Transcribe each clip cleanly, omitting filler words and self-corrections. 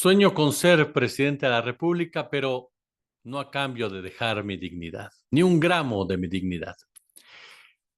Sueño con ser presidente de la República, pero no a cambio de dejar mi dignidad, ni un gramo de mi dignidad.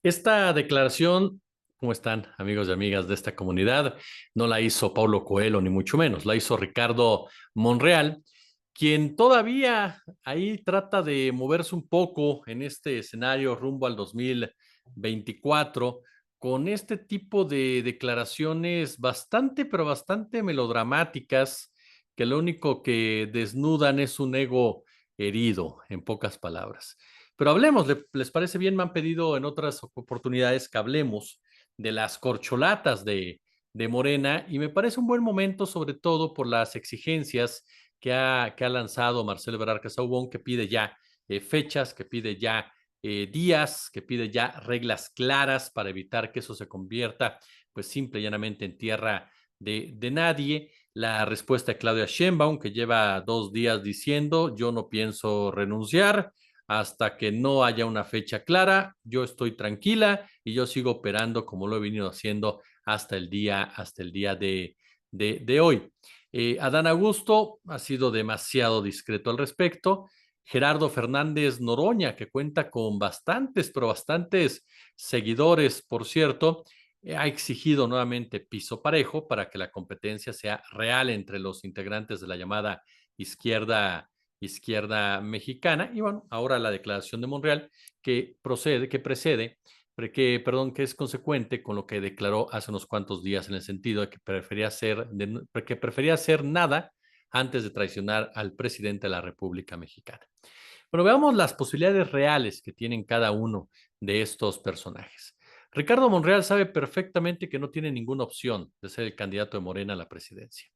Esta declaración, ¿cómo están amigos y amigas de esta comunidad? No la hizo Paulo Coelho, ni mucho menos, la hizo Ricardo Monreal, quien todavía ahí trata de moverse un poco en este escenario rumbo al 2024 con este tipo de declaraciones bastante, pero bastante melodramáticas, que lo único que desnudan es un ego herido, en pocas palabras. Pero hablemos, ¿les parece bien? Me han pedido en otras oportunidades que hablemos de las corcholatas de Morena y me parece un buen momento, sobre todo por las exigencias que ha lanzado Marcelo Ebrard Casaubon, que pide ya fechas, que pide ya días, que pide ya reglas claras para evitar que eso se convierta, pues simple y llanamente en tierra de nadie. La respuesta de Claudia Sheinbaum, que lleva 2 días diciendo, yo no pienso renunciar hasta que no haya una fecha clara, yo estoy tranquila y yo sigo operando como lo he venido haciendo hasta el día de hoy. Adán Augusto ha sido demasiado discreto al respecto. Gerardo Fernández Noroña, que cuenta con bastantes, pero bastantes seguidores, por cierto, ha exigido nuevamente piso parejo para que la competencia sea real entre los integrantes de la llamada izquierda mexicana. Y bueno, ahora la declaración de Monreal que es consecuente con lo que declaró hace unos cuantos días en el sentido de que prefería hacer nada antes de traicionar al presidente de la República Mexicana. Bueno, veamos las posibilidades reales que tienen cada uno de estos personajes. Ricardo Monreal sabe perfectamente que no tiene ninguna opción de ser el candidato de Morena a la presidencia.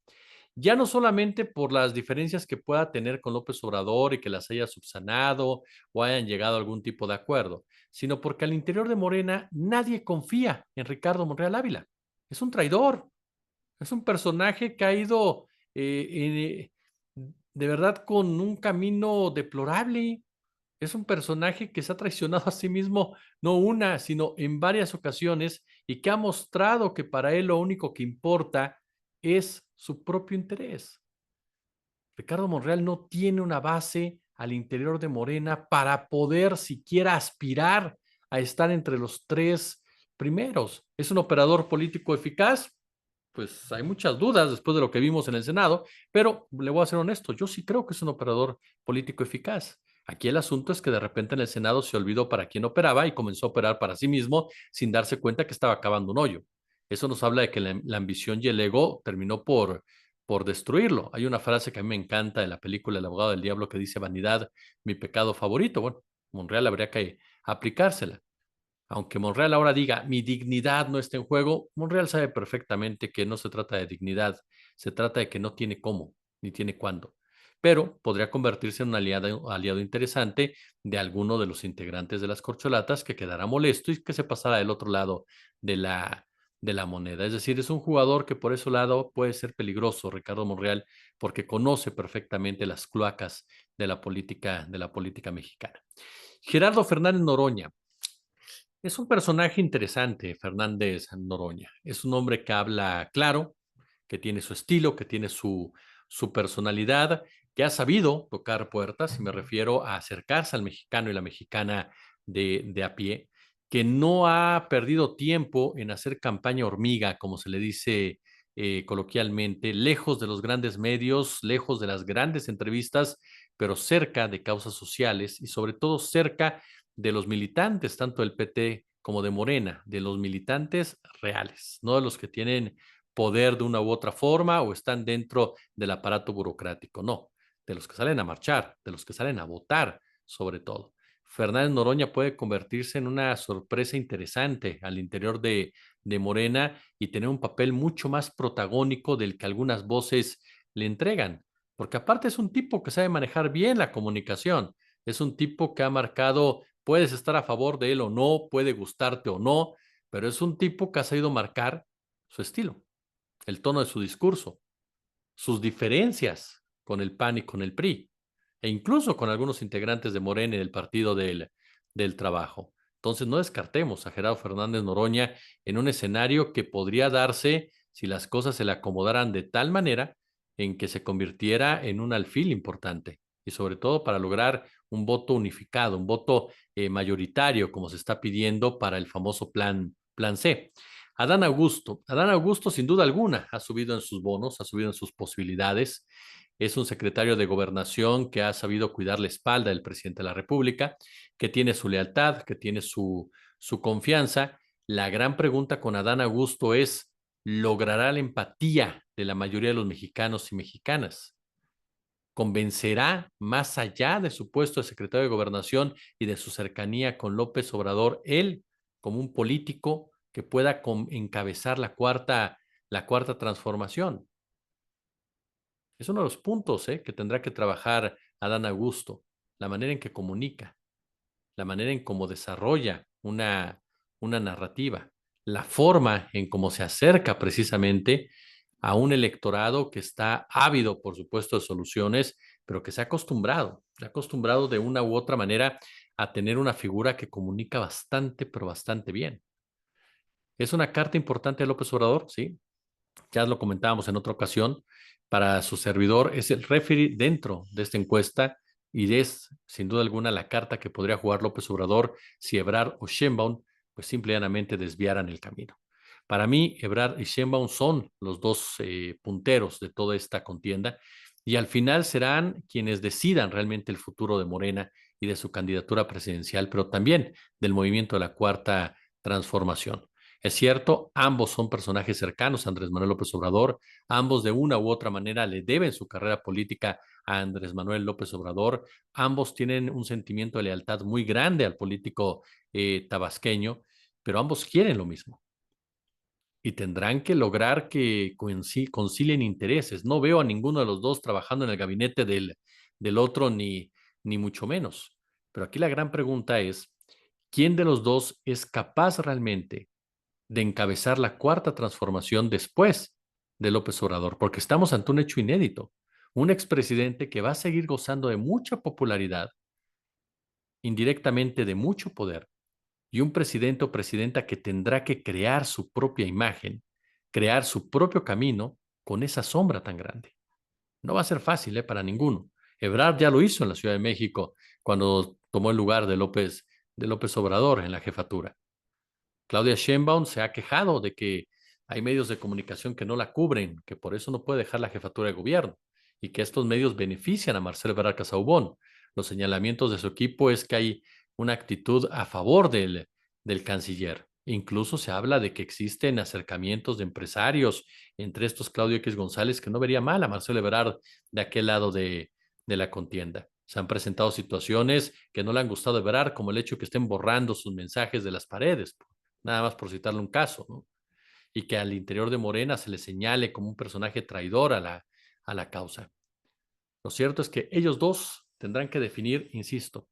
Ya no solamente por las diferencias que pueda tener con López Obrador y que las haya subsanado o hayan llegado a algún tipo de acuerdo, sino porque al interior de Morena nadie confía en Ricardo Monreal Ávila. Es un traidor, es un personaje que ha ido de verdad con un camino deplorable. Es un personaje que se ha traicionado a sí mismo no una, sino en varias ocasiones y que ha mostrado que para él lo único que importa es su propio interés. Ricardo Monreal no tiene una base al interior de Morena para poder siquiera aspirar a estar entre los tres primeros. ¿Es un operador político eficaz? Pues hay muchas dudas después de lo que vimos en el Senado, pero le voy a ser honesto, yo sí creo que es un operador político eficaz. Aquí el asunto es que de repente en el Senado se olvidó para quién operaba y comenzó a operar para sí mismo sin darse cuenta que estaba acabando un hoyo. Eso nos habla de que la ambición y el ego terminó por destruirlo. Hay una frase que a mí me encanta de la película El abogado del diablo que dice vanidad, mi pecado favorito. Bueno, Monreal habría que aplicársela. Aunque Monreal ahora diga mi dignidad no está en juego, Monreal sabe perfectamente que no se trata de dignidad, se trata de que no tiene cómo, ni tiene cuándo. Pero podría convertirse en un aliado interesante de alguno de los integrantes de las corcholatas que quedará molesto y que se pasará del otro lado de la moneda. Es decir, es un jugador que por ese lado puede ser peligroso, Ricardo Monreal, porque conoce perfectamente las cloacas de la política mexicana. Gerardo Fernández Noroña, es un personaje interesante, Fernández Noroña. Es un hombre que habla claro, que tiene su estilo, que tiene su personalidad, que ha sabido tocar puertas, y me refiero a acercarse al mexicano y la mexicana de a pie, que no ha perdido tiempo en hacer campaña hormiga, como se le dice coloquialmente, lejos de los grandes medios, lejos de las grandes entrevistas, pero cerca de causas sociales y sobre todo cerca de los militantes, tanto del PT como de Morena, de los militantes reales, no de los que tienen poder de una u otra forma o están dentro del aparato burocrático, no, de los que salen a marchar, de los que salen a votar, sobre todo. Fernández Noroña puede convertirse en una sorpresa interesante al interior de Morena y tener un papel mucho más protagónico del que algunas voces le entregan, porque aparte es un tipo que sabe manejar bien la comunicación, es un tipo que ha marcado, puedes estar a favor de él o no, puede gustarte o no, pero es un tipo que ha sabido marcar su estilo, el tono de su discurso, sus diferencias con el PAN y con el PRI, e incluso con algunos integrantes de Morena y del Partido del Trabajo. Entonces no descartemos a Gerardo Fernández Noroña en un escenario que podría darse si las cosas se le acomodaran de tal manera en que se convirtiera en un alfil importante y sobre todo para lograr un voto unificado, un voto mayoritario, como se está pidiendo para el famoso plan C. Adán Augusto, sin duda alguna, ha subido en sus bonos, ha subido en sus posibilidades. Es un secretario de gobernación que ha sabido cuidar la espalda del presidente de la República, que tiene su lealtad, que tiene su confianza. La gran pregunta con Adán Augusto es, ¿logrará la empatía de la mayoría de los mexicanos y mexicanas? ¿Convencerá más allá de su puesto de secretario de gobernación y de su cercanía con López Obrador, él como un político que pueda encabezar la cuarta transformación? Es uno de los puntos que tendrá que trabajar Adán Augusto, la manera en que comunica, la manera en cómo desarrolla una narrativa, la forma en cómo se acerca precisamente a un electorado que está ávido, por supuesto, de soluciones, pero que se ha acostumbrado de una u otra manera a tener una figura que comunica bastante, pero bastante bien. ¿Es una carta importante de López Obrador? Sí, ya lo comentábamos en otra ocasión, para su servidor es el referee dentro de esta encuesta y es sin duda alguna la carta que podría jugar López Obrador si Ebrard o Sheinbaum pues simplemente desviaran el camino. Para mí, Ebrard y Sheinbaum son los dos punteros de toda esta contienda y al final serán quienes decidan realmente el futuro de Morena y de su candidatura presidencial, pero también del movimiento de la Cuarta Transformación. Es cierto, ambos son personajes cercanos a Andrés Manuel López Obrador, ambos de una u otra manera le deben su carrera política a Andrés Manuel López Obrador, ambos tienen un sentimiento de lealtad muy grande al político tabasqueño, pero ambos quieren lo mismo y tendrán que lograr que concilien intereses. No veo a ninguno de los dos trabajando en el gabinete del otro, ni mucho menos. Pero aquí la gran pregunta es, ¿quién de los dos es capaz realmente de encabezar la cuarta transformación después de López Obrador? Porque estamos ante un hecho inédito. Un expresidente que va a seguir gozando de mucha popularidad, indirectamente de mucho poder, y un presidente o presidenta que tendrá que crear su propia imagen, crear su propio camino con esa sombra tan grande. No va a ser fácil para ninguno. Ebrard ya lo hizo en la Ciudad de México cuando tomó el lugar de López Obrador en la jefatura. Claudia Sheinbaum se ha quejado de que hay medios de comunicación que no la cubren, que por eso no puede dejar la jefatura de gobierno y que estos medios benefician a Marcelo Ebrard Casaubon. Los señalamientos de su equipo es que hay una actitud a favor del canciller. Incluso se habla de que existen acercamientos de empresarios, entre estos Claudio X González, que no vería mal a Marcelo Ebrard de aquel lado de la contienda. Se han presentado situaciones que no le han gustado a Ebrard, como el hecho de que estén borrando sus mensajes de las paredes, nada más por citarle un caso, ¿no? Y que al interior de Morena se le señale como un personaje traidor a la causa. Lo cierto es que ellos dos tendrán que definir, insisto,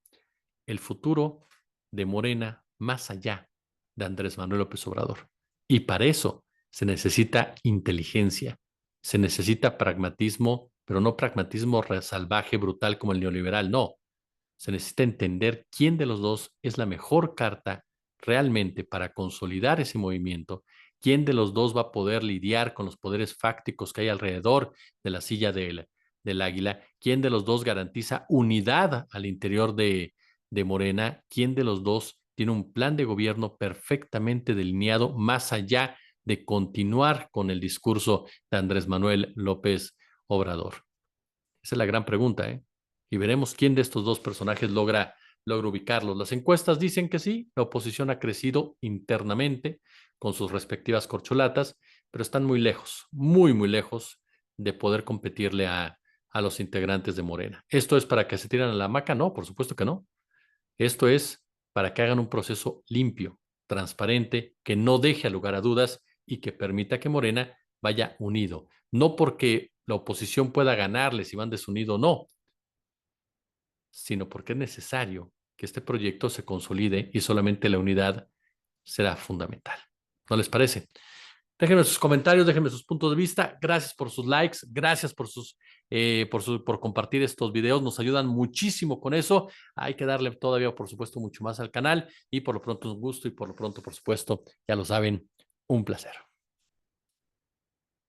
el futuro de Morena más allá de Andrés Manuel López Obrador. Y para eso se necesita inteligencia, se necesita pragmatismo, pero no pragmatismo salvaje, brutal como el neoliberal, no. Se necesita entender quién de los dos es la mejor carta realmente para consolidar ese movimiento, quién de los dos va a poder lidiar con los poderes fácticos que hay alrededor de la silla del águila, quién de los dos garantiza unidad al interior de Morena, quién de los dos tiene un plan de gobierno perfectamente delineado más allá de continuar con el discurso de Andrés Manuel López Obrador. Esa es la gran pregunta, ¿eh? Y veremos quién de estos dos personajes logra ubicarlos. Las encuestas dicen que sí, la oposición ha crecido internamente con sus respectivas corcholatas, pero están muy lejos, muy, muy lejos de poder competirle a los integrantes de Morena. ¿Esto es para que se tiren a la hamaca? No, por supuesto que no. Esto es para que hagan un proceso limpio, transparente, que no deje lugar a dudas y que permita que Morena vaya unido. No porque la oposición pueda ganarle si van desunido o no, sino porque es necesario que este proyecto se consolide y solamente la unidad será fundamental. ¿No les parece? Déjenme sus comentarios, déjenme sus puntos de vista. Gracias por sus likes, gracias por compartir estos videos. Nos ayudan muchísimo con eso. Hay que darle todavía, por supuesto, mucho más al canal y por lo pronto un gusto y por lo pronto, por supuesto, ya lo saben, un placer.